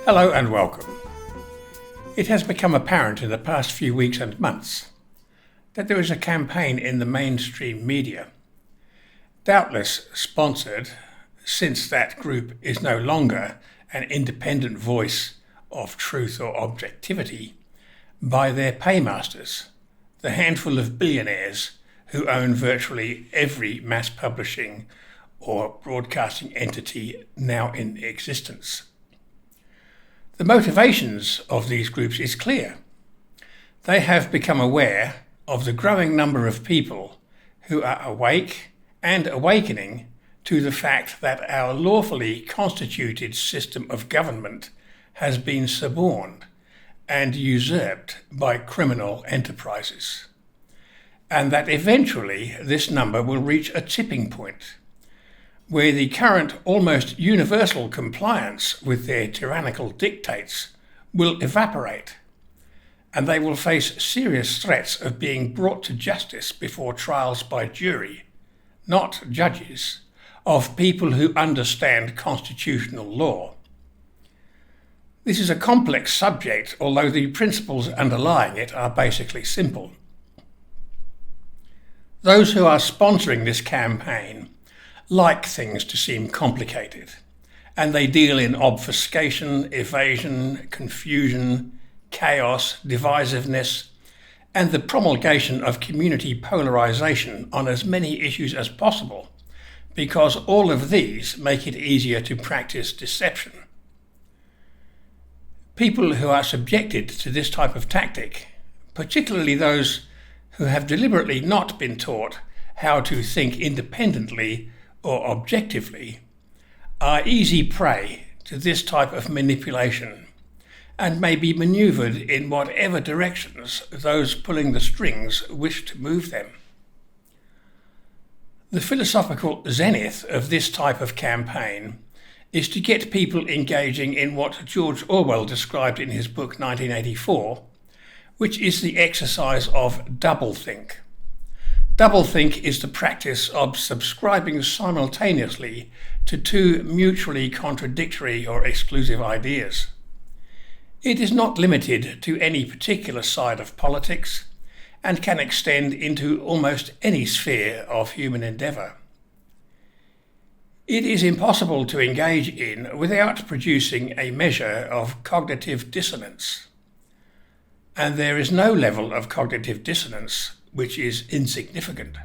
Hello and welcome. It has become apparent in the past few weeks and months that there is a campaign in the mainstream media, doubtless sponsored, since that group is no longer an independent voice of truth or objectivity, by their paymasters, the handful of billionaires who own virtually every mass publishing or broadcasting entity now in existence. The motivations of these groups is clear. They have become aware of the growing number of people who are awake and awakening to the fact that our lawfully constituted system of government has been suborned and usurped by criminal enterprises, and that eventually this number will reach a tipping point where the current almost universal compliance with their tyrannical dictates will evaporate, and they will face serious threats of being brought to justice before trials by jury, not judges, of people who understand constitutional law. This is a complex subject, although the principles underlying it are basically simple. Those who are sponsoring this campaign like things to seem complicated, and they deal in obfuscation, evasion, confusion, chaos, divisiveness, and the promulgation of community polarization on as many issues as possible, because all of these make it easier to practice deception. People who are subjected to this type of tactic, particularly those who have deliberately not been taught how to think independently or objectively, are easy prey to this type of manipulation and may be maneuvered in whatever directions those pulling the strings wish to move them. The philosophical zenith of this type of campaign is to get people engaging in what George Orwell described in his book 1984, which is the exercise of doublethink. Doublethink is the practice of subscribing simultaneously to two mutually contradictory or exclusive ideas. It is not limited to any particular side of politics and can extend into almost any sphere of human endeavour. It is impossible to engage in without producing a measure of cognitive dissonance. And there is no level of cognitive dissonance which is insignificant.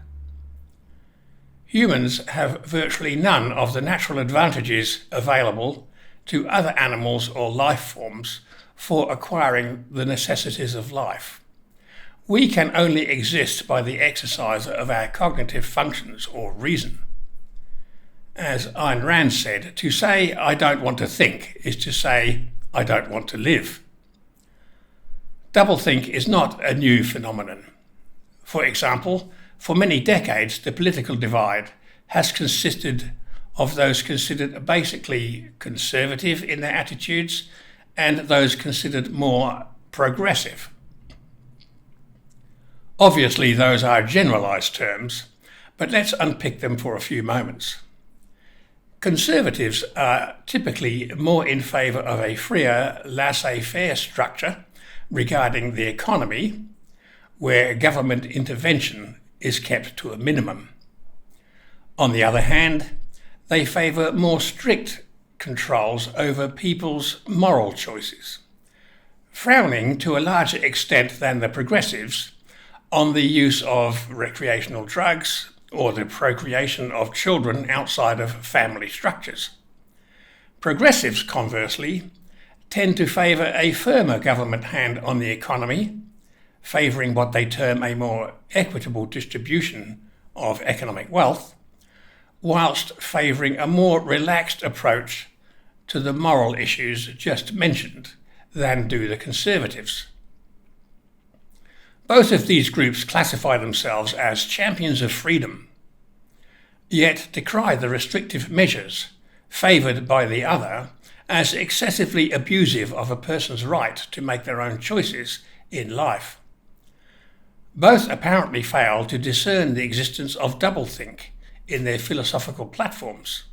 Humans have virtually none of the natural advantages available to other animals or life forms for acquiring the necessities of life. We can only exist by the exercise of our cognitive functions or reason. As Ayn Rand said, to say I don't want to think is to say I don't want to live. Doublethink is not a new phenomenon. For example, for many decades, the political divide has consisted of those considered basically conservative in their attitudes and those considered more progressive. Obviously, those are generalized terms, but let's unpick them for a few moments. Conservatives are typically more in favour of a freer, laissez-faire structure regarding the economy, where government intervention is kept to a minimum. On the other hand, they favour more strict controls over people's moral choices, frowning to a larger extent than the progressives on the use of recreational drugs or the procreation of children outside of family structures. Progressives, conversely, tend to favour a firmer government hand on the economy, favouring what they term a more equitable distribution of economic wealth, whilst favouring a more relaxed approach to the moral issues just mentioned than do the conservatives. Both of these groups classify themselves as champions of freedom, yet decry the restrictive measures favoured by the other as excessively abusive of a person's right to make their own choices in life. Both apparently fail to discern the existence of doublethink in their philosophical platforms.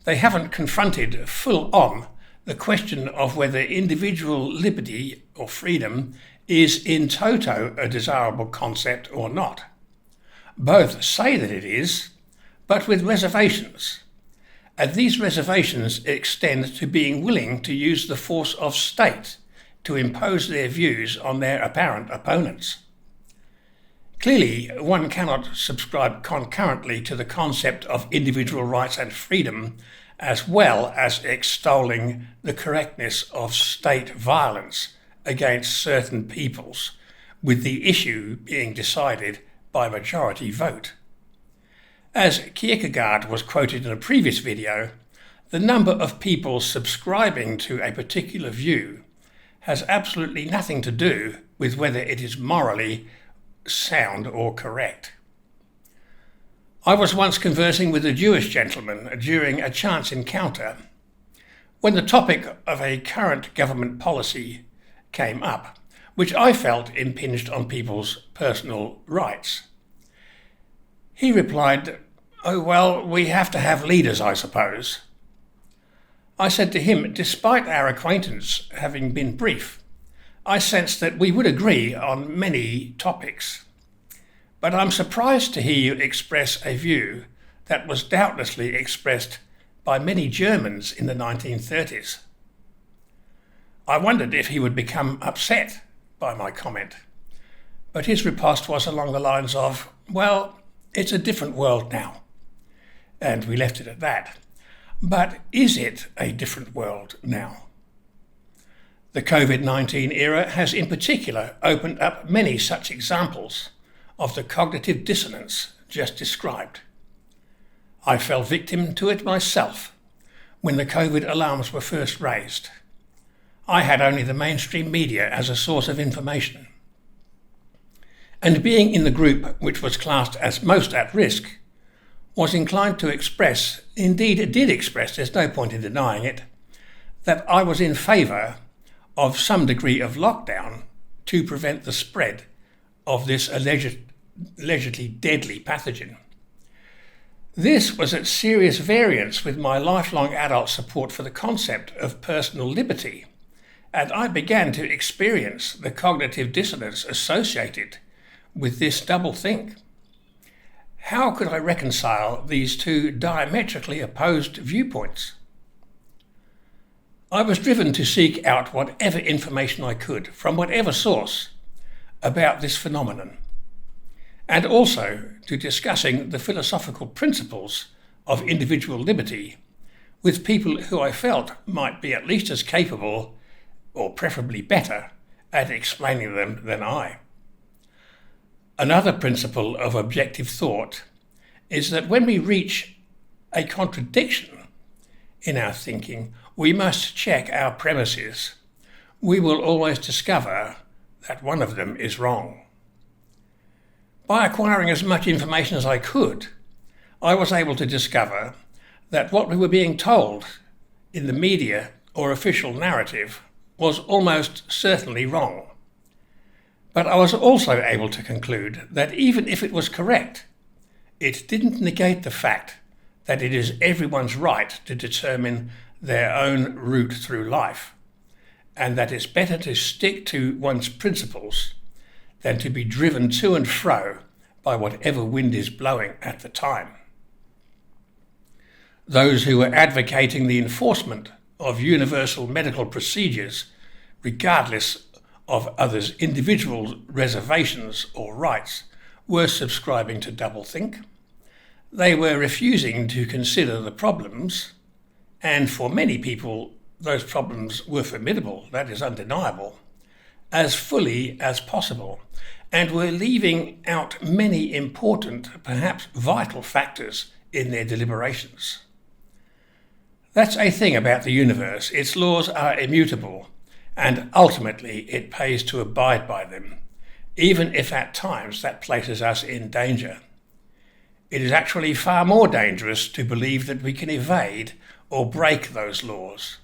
They haven't confronted full on the question of whether individual liberty or freedom is in toto a desirable concept or not. Both say that it is, but with reservations. And these reservations extend to being willing to use the force of state to impose their views on their apparent opponents. Clearly, one cannot subscribe concurrently to the concept of individual rights and freedom as well as extolling the correctness of state violence against certain peoples, with the issue being decided by majority vote. As Kierkegaard was quoted in a previous video, the number of people subscribing to a particular view has absolutely nothing to do with whether it is morally sound or correct. I was once conversing with a Jewish gentleman during a chance encounter when the topic of a current government policy came up, which I felt impinged on people's personal rights. He replied, "Oh, well, we have to have leaders, I suppose." I said to him, despite our acquaintance having been brief, I sensed that we would agree on many topics. But I'm surprised to hear you express a view that was doubtlessly expressed by many Germans in the 1930s. I wondered if he would become upset by my comment, but his riposte was along the lines of, "Well, it's a different world now." And we left it at that. But is it a different world now? The COVID-19 era has in particular opened up many such examples of the cognitive dissonance just described. I fell victim to it myself when the COVID alarms were first raised. I had only the mainstream media as a source of information. And being in the group which was classed as most at risk, was inclined to express, indeed it did express, there's no point in denying it, that I was in favour of some degree of lockdown to prevent the spread of this allegedly deadly pathogen. This was at serious variance with my lifelong adult support for the concept of personal liberty, and I began to experience the cognitive dissonance associated with this doublethink. How could I reconcile these two diametrically opposed viewpoints? I was driven to seek out whatever information I could, from whatever source, about this phenomenon, and also to discussing the philosophical principles of individual liberty with people who I felt might be at least as capable, or preferably better, at explaining them than I. Another principle of objective thought is that when we reach a contradiction in our thinking, we must check our premises. We will always discover that one of them is wrong. By acquiring as much information as I could, I was able to discover that what we were being told in the media or official narrative was almost certainly wrong. But I was also able to conclude that even if it was correct, it didn't negate the fact that it is everyone's right to determine their own route through life, and that it's better to stick to one's principles than to be driven to and fro by whatever wind is blowing at the time. Those who were advocating the enforcement of universal medical procedures, regardless of others' individual reservations or rights, were subscribing to doublethink. They were refusing to consider the problems, and for many people those problems were formidable, that is undeniable, as fully as possible, and were leaving out many important, perhaps vital factors in their deliberations. That's a thing about the universe. Its laws are immutable, and ultimately it pays to abide by them, even if at times that places us in danger. It is actually far more dangerous to believe that we can evade or break those laws,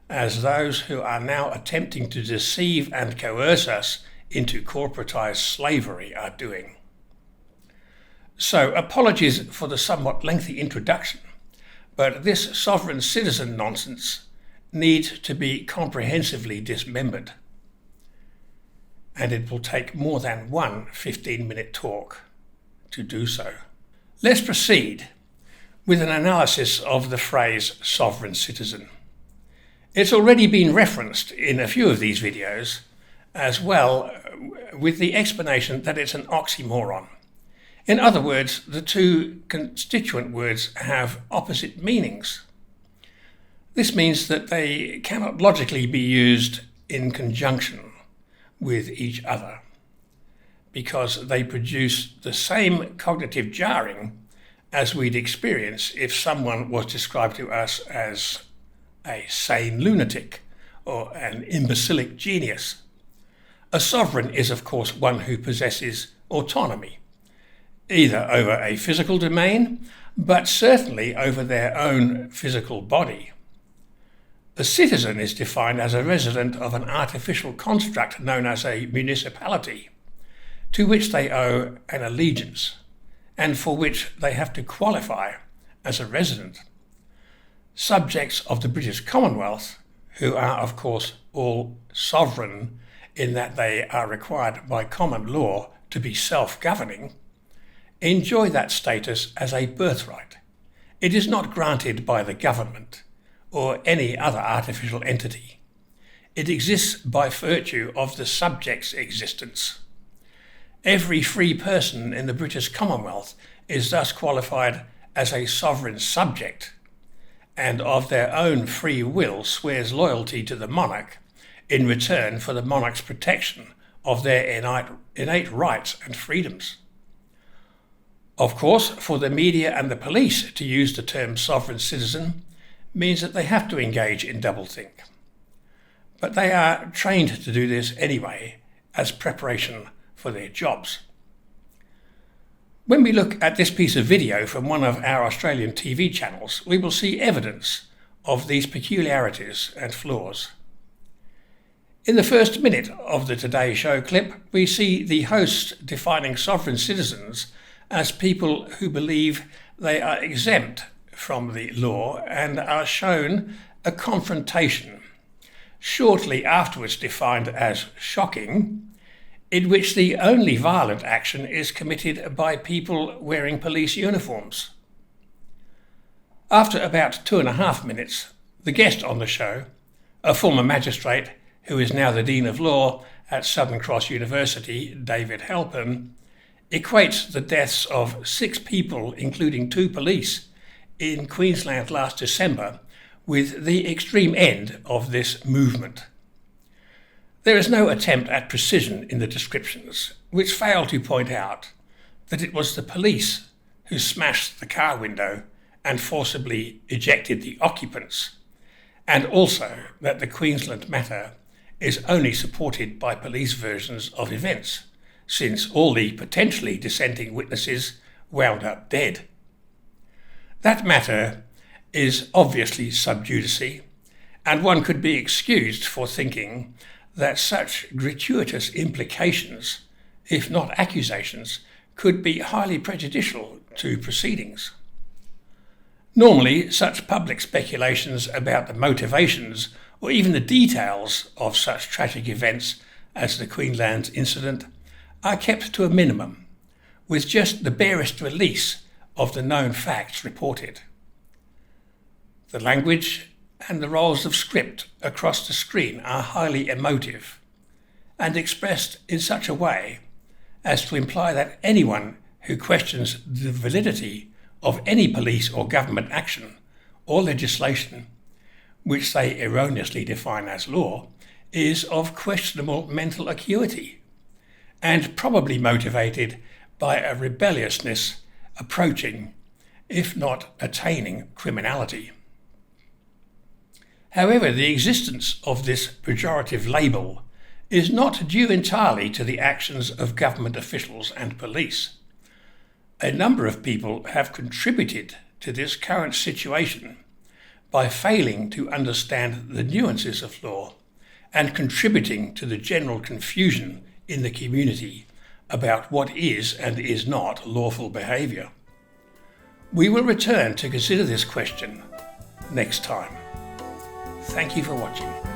as those who are now attempting to deceive and coerce us into corporatized slavery are doing. So, apologies for the somewhat lengthy introduction, but this sovereign citizen nonsense need to be comprehensively dismembered, and it will take more than one 15-minute talk to do so. Let's proceed with an analysis of the phrase sovereign citizen. It's already been referenced in a few of these videos, as well with the explanation that it's an oxymoron. In other words, the two constituent words have opposite meanings. This means that they cannot logically be used in conjunction with each other, because they produce the same cognitive jarring as we'd experience if someone was described to us as a sane lunatic or an imbecilic genius. A sovereign is, of course, one who possesses autonomy, either over a physical domain, but certainly over their own physical body. A citizen is defined as a resident of an artificial construct known as a municipality, to which they owe an allegiance, and for which they have to qualify as a resident. Subjects of the British Commonwealth, who are of course all sovereign in that they are required by common law to be self-governing, enjoy that status as a birthright. It is not granted by the government or any other artificial entity. It exists by virtue of the subject's existence. Every free person in the British Commonwealth is thus qualified as a sovereign subject, and of their own free will swears loyalty to the monarch in return for the monarch's protection of their innate rights and freedoms. Of course, for the media and the police to use the term sovereign citizen means that they have to engage in doublethink. But they are trained to do this anyway as preparation for their jobs. When we look at this piece of video from one of our Australian TV channels, we will see evidence of these peculiarities and flaws. In the first minute of the Today Show clip, we see the host defining sovereign citizens as people who believe they are exempt from the law and are shown a confrontation, shortly afterwards defined as shocking, in which the only violent action is committed by people wearing police uniforms. After about 2.5 minutes, the guest on the show, a former magistrate who is now the Dean of Law at Southern Cross University, David Halpern, equates the deaths of 6 people, including 2 police, in Queensland last December with the extreme end of this movement. There is no attempt at precision in the descriptions, which fail to point out that it was the police who smashed the car window and forcibly ejected the occupants, and also that the Queensland matter is only supported by police versions of events, since all the potentially dissenting witnesses wound up dead. That matter is obviously sub judice, and one could be excused for thinking that such gratuitous implications, if not accusations, could be highly prejudicial to proceedings. Normally, such public speculations about the motivations or even the details of such tragic events as the Queensland incident are kept to a minimum, with just the barest release of the known facts reported. The language and the roles of script across the screen are highly emotive and expressed in such a way as to imply that anyone who questions the validity of any police or government action or legislation, which they erroneously define as law, is of questionable mental acuity and probably motivated by a rebelliousness approaching, if not attaining, criminality. However, the existence of this pejorative label is not due entirely to the actions of government officials and police. A number of people have contributed to this current situation by failing to understand the nuances of law and contributing to the general confusion in the community about what is and is not lawful behaviour. We will return to consider this question next time. Thank you for watching.